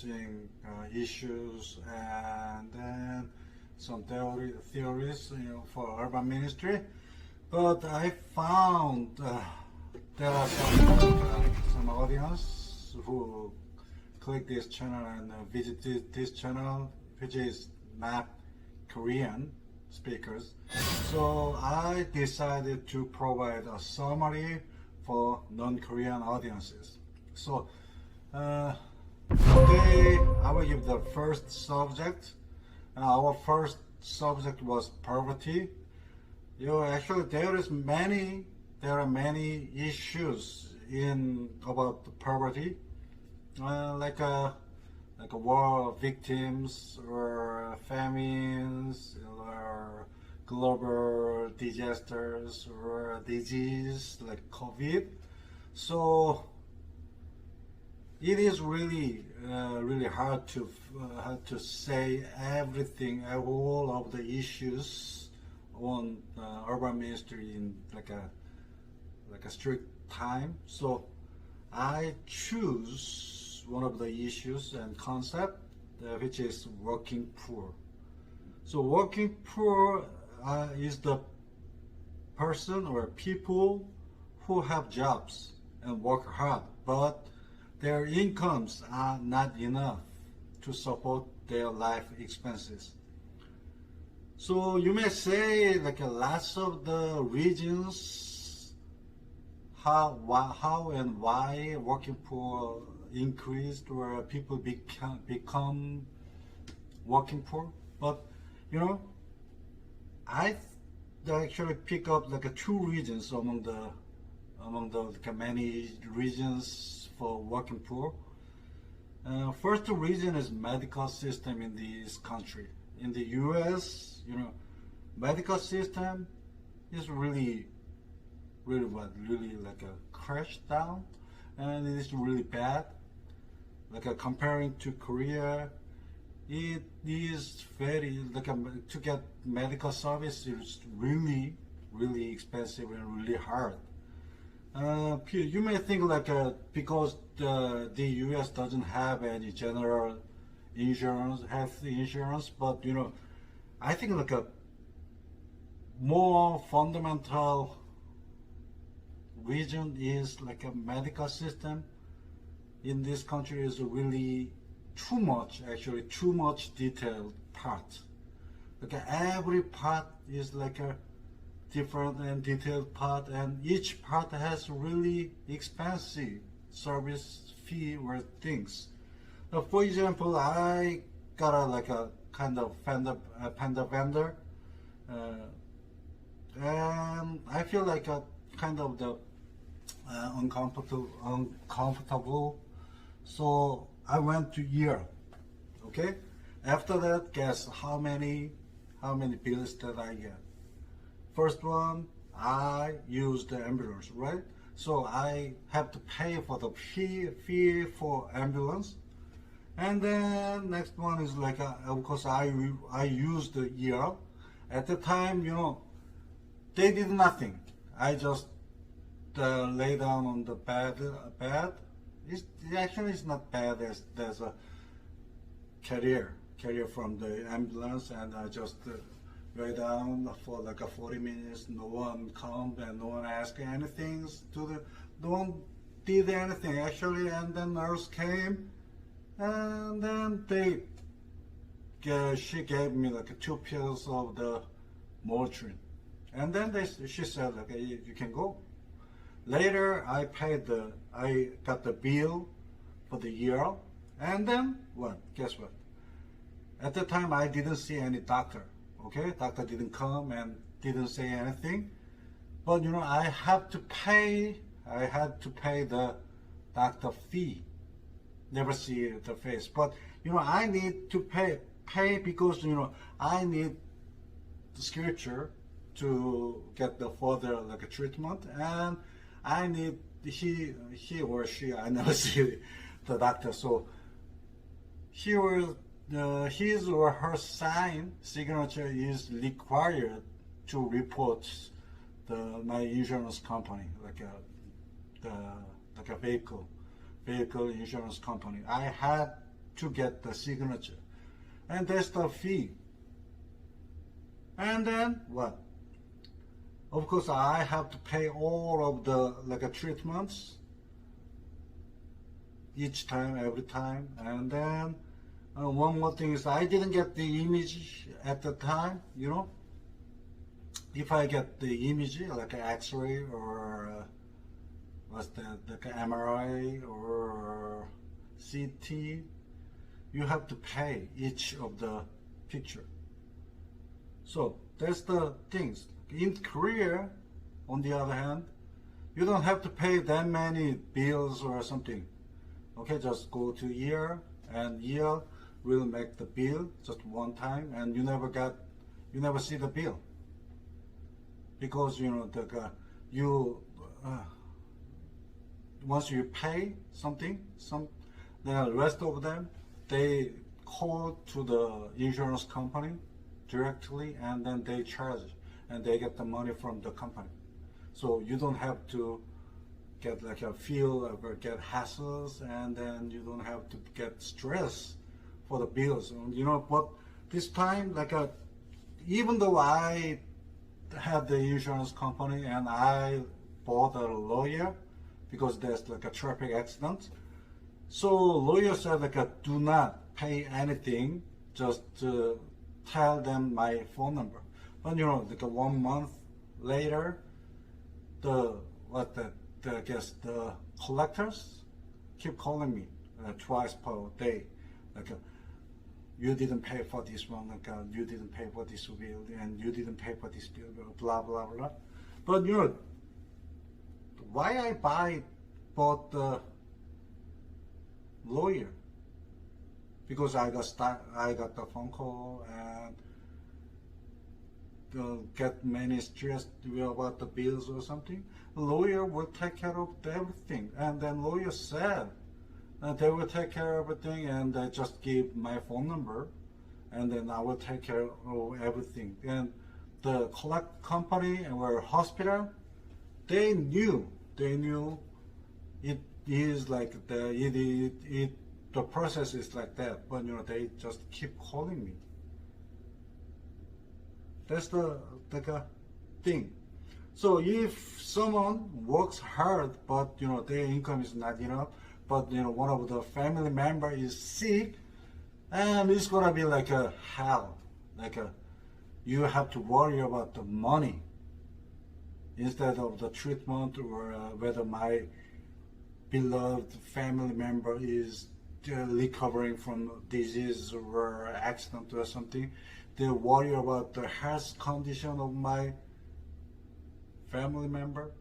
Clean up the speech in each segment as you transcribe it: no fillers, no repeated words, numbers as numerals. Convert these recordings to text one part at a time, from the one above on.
discussing issues and then some theories, for urban ministry. But I found there are some audience who click this channel and visit this channel, which is not Korean speakers. So I decided to provide a summary for non-Korean audiences. So today I will give the first subject. Our first subject was poverty. Actually there are many issues about the poverty, like war victims or famines or global disasters or disease like COVID. So it is really hard to say everything, all of the issues on urban ministry in like a strict time. So I choose one of the issues and concept, which is working poor. So working poor is the person or people who have jobs and work hard, but their incomes are not enough to support their life expenses. So you may say like lots of the reasons how and why working poor increased or people become working poor, but I actually pick up like two reasons among the many reasons for working poor. First reason is medical system in this country. In the U.S., medical system is really like a crash down, and it is really bad. Like comparing to Korea, it is very to get medical service is really expensive and really hard. You may think because the U.S. doesn't have any general insurance, health insurance, but I think like a more fundamental reason is like a medical system in this country is really too much detailed part. Like every part is like a different and detailed part, and each part has really expensive service fee or things. For example, I got a kind of vendor, and I feel like a kind of the uncomfortable. So I went to Europe. Okay. After that, guess how many bills that I get? First one, I use the ambulance, right? So I have to pay for the fee for ambulance. And then next one is like, of course, I used the ear. At the time, they did nothing. I just lay down on the bed. It's not bad. There's a carrier from the ambulance, and I just lay down for like 40 minutes. No one come and no one asked anything. No one did anything actually, and then nurse came. And then she gave me like 2 pills of the Motrin, and then she said like you can go. Later I got the bill for the year, and then what? Guess what? At the time I didn't see any doctor. Okay, doctor didn't come and didn't say anything, but I had to pay the doctor fee. Never see the face, but I need to pay because I need the scripture to get the further like a treatment, and I need he or she, I never see the doctor, so his or her signature is required to report my insurance company, like a vehicle insurance company. I had to get the signature. And that's the fee. And then what? Of course, I have to pay all of the treatments each time, every time. And then one more thing is I didn't get the image at the time, you know. If I get the image, like an X-ray or what's that, like an MRI or CT, you have to pay each of the picture. So that's the things. In Korea, on the other hand, you don't have to pay that many bills or something. Okay, just go to ear, and ear will make the bill just one time, and you never see the bill, because you know once you pay something, the rest of them they call to the insurance company directly, and then they charge, and they get the money from the company. So you don't have to get like a feel or get hassles, and then you don't have to get stress for the bills. You know, but this time, even though I had the insurance company and I bought a lawyer because there's like a traffic accident, so lawyer said do not pay anything, just tell them my phone number. But you know, 1 month later, the collectors keep calling me twice per day, you didn't pay for this one, you didn't pay for this bill, and you didn't pay for this bill, blah blah blah. But you know, why I bought the lawyer? Because I got the phone call and get many stressed about the bills or something. The lawyer will take care of everything, and then lawyer said they will take care of everything, and they just give my phone number, and then I will take care of everything. And the collect company or hospital, they knew it is like the process is like that, but you know, they just keep calling me. That's the thing. So if someone works hard, but you know their income is not enough, but you know one of the family member is sick, and it's gonna be like a hell. You have to worry about the money instead of the treatment, or whether my beloved family member is recovering from disease or accident or something. They worry about the health condition of my family member.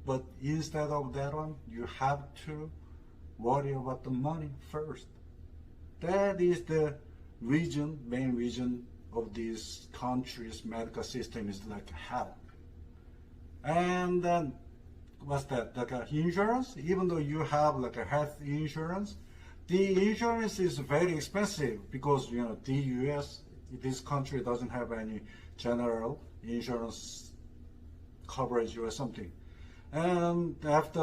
But instead of that one, you have to worry about the money first. That is the main reason of this country's medical system is like hell. And then what's that? Insurance, even though you have a health insurance, the insurance is very expensive because you know the US, this country doesn't have any general insurance coverage or something. And after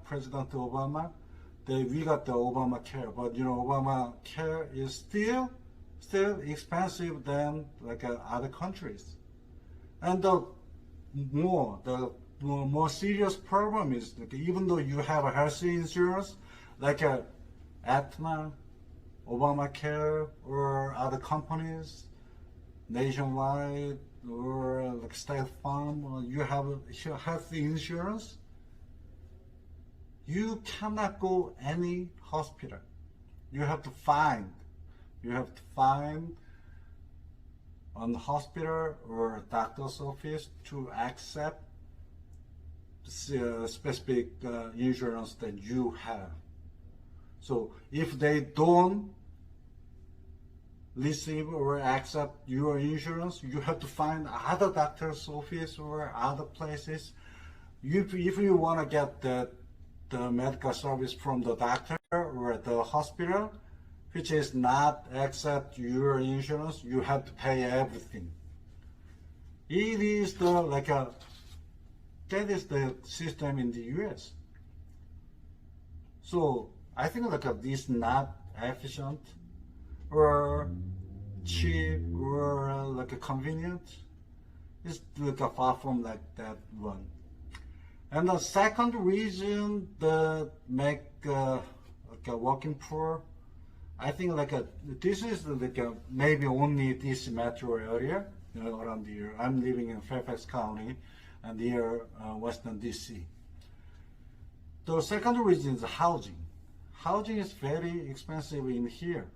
President Obama, we got the Obamacare, but you know Obamacare is still expensive than other countries. And the more serious problem is even though you have a health insurance Aetna, Obamacare, or other companies, Nationwide, or State Farm, or you have health insurance, you cannot go any hospital. You have to find an hospital or a doctor's office to accept specific insurance that you have. So if they don't receive or accept your insurance, you have to find other doctor's office or other places. If you want to get the medical service from the doctor or the hospital, which is not accept your insurance, you have to pay everything. It is that is the system in the US. So I think this is not efficient or cheap or like a convenient. It's like a far from like that one. And the second reason that make like a working poor, I think like this is like maybe only this metro area, you know, around here. I'm living in Fairfax County and near Western DC. The second reason is housing. Housing is very expensive in here.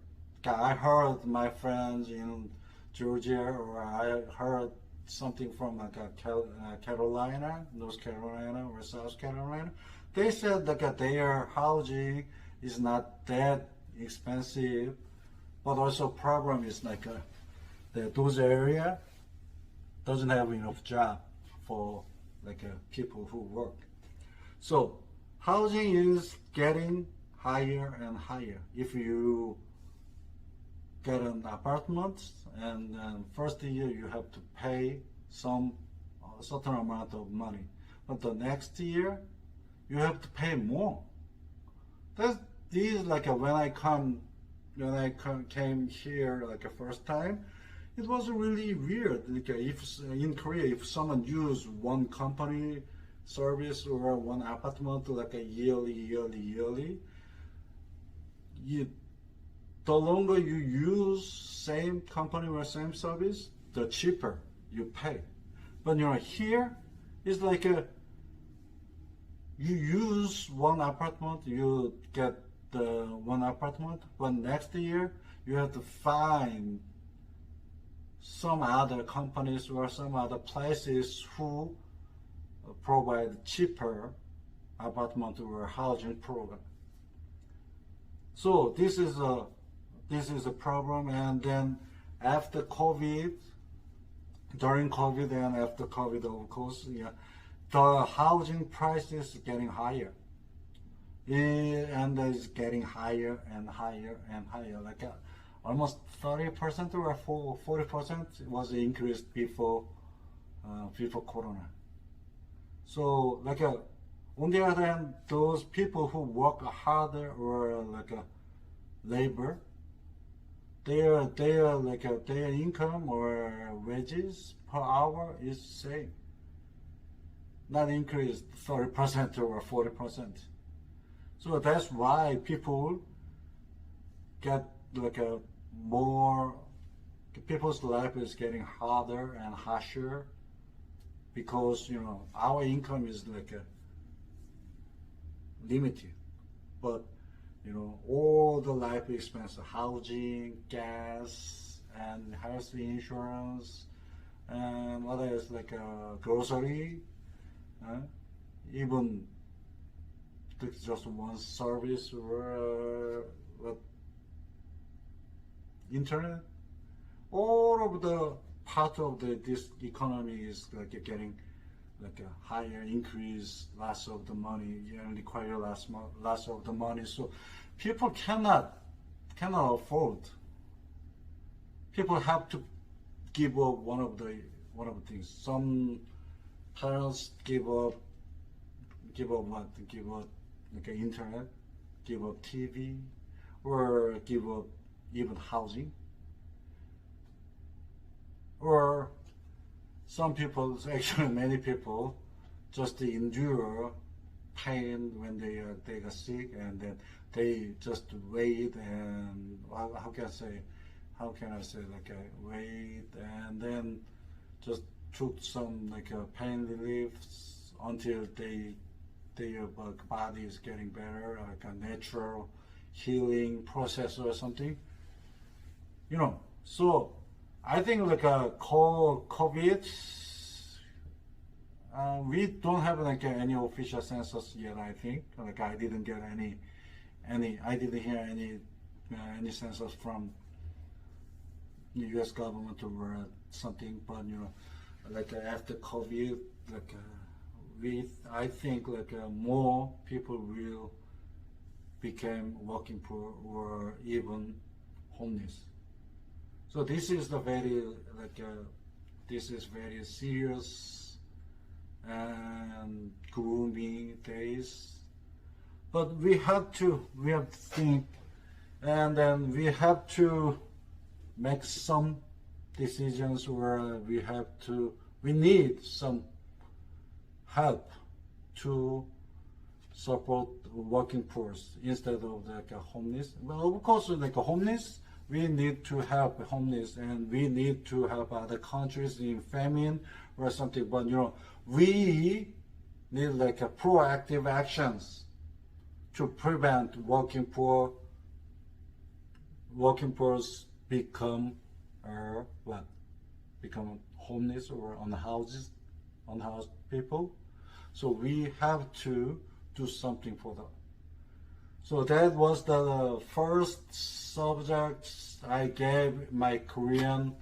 I heard my friends in Georgia, or I heard something from like Carolina, North Carolina or South Carolina. They said that their housing is not that expensive, but also problem is like that those area doesn't have enough job for like people who work. So housing is getting higher and higher. If you get an apartment and then first year you have to pay some certain amount of money, but the next year you have to pay more. This is like when I came here like a first time, it was really weird. Like if in Korea, if someone use one company service or one apartment like a yearly, the longer you use same company or same service, the cheaper you pay. But you know, here it's like you use one apartment, you get the one apartment, but next year you have to find some other companies or some other places who provide cheaper apartment or housing program. So this is a problem. And then after COVID, during COVID and after COVID, of course, yeah, the housing price is getting higher, and it's getting higher and higher and higher. Like almost 30% or 40% was increased before Corona. So like on the other hand, those people who work harder or like labor, their income or wages per hour is same, not increased 30% or 40%. So that's why people get like people's life is getting harder and harsher, because you know our income is like limited, but you know all the life expenses, housing, gas, and health insurance, and what else, like grocery, even just one service or internet, all of the part of this economy is like getting like a higher increase, loss of the money, and require loss of the money. So people cannot afford. People have to give up one of the things. Some parents give up what? Give up like internet, give up TV, or give up even housing. Or some people, actually many people, just endure pain when they get sick, and then they just wait and how can I say like wait, and then just took some like pain reliefs until their body is getting better, like a natural healing process or something, you know. So I think like COVID, we don't have like any official census yet. I think like I didn't get I didn't hear any census from the U.S. government or something. But you know, like after COVID, like I think like more people will become working poor or even homeless. So this is the very this is very serious and gloomy days. But we have to think and then we have to make some decisions where we need some help to support working poor instead of like a homeless. Well, of course, like a homeless, we need to help homeless, and we need to help other countries in famine or something. But we need like a proactive actions to prevent working poor become become homeless or unhoused people. So we have to do something for them. So that was the first subject I gave my Korean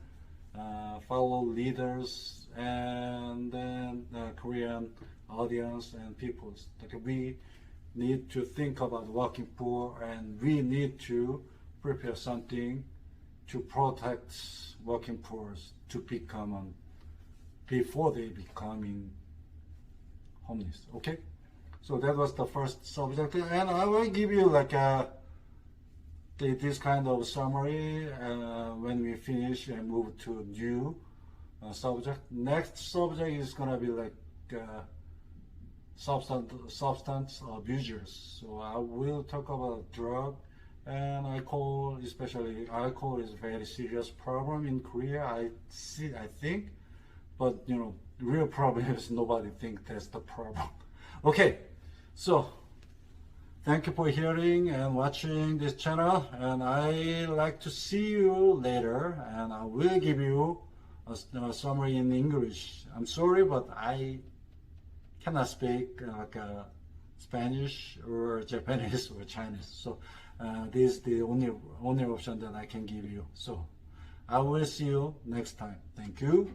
fellow leaders and then the Korean audience and people. Like we need to think about working poor, and we need to prepare something to protect working poor to become before they becoming homeless. Okay, so that was the first subject, and I will give you like this kind of summary when we finish and move to new subject. Next subject is gonna be like substance abusers. So I will talk about drug and alcohol. Especially alcohol is a very serious problem in Korea, I think, but real problem is nobody think that's the problem. Okay, so thank you for hearing and watching this channel, and I like to see you later, and I will give you a summary in English. I'm sorry, but I cannot speak Spanish or Japanese or Chinese, so this is the only option that I can give you. So I will see you next time. Thank you.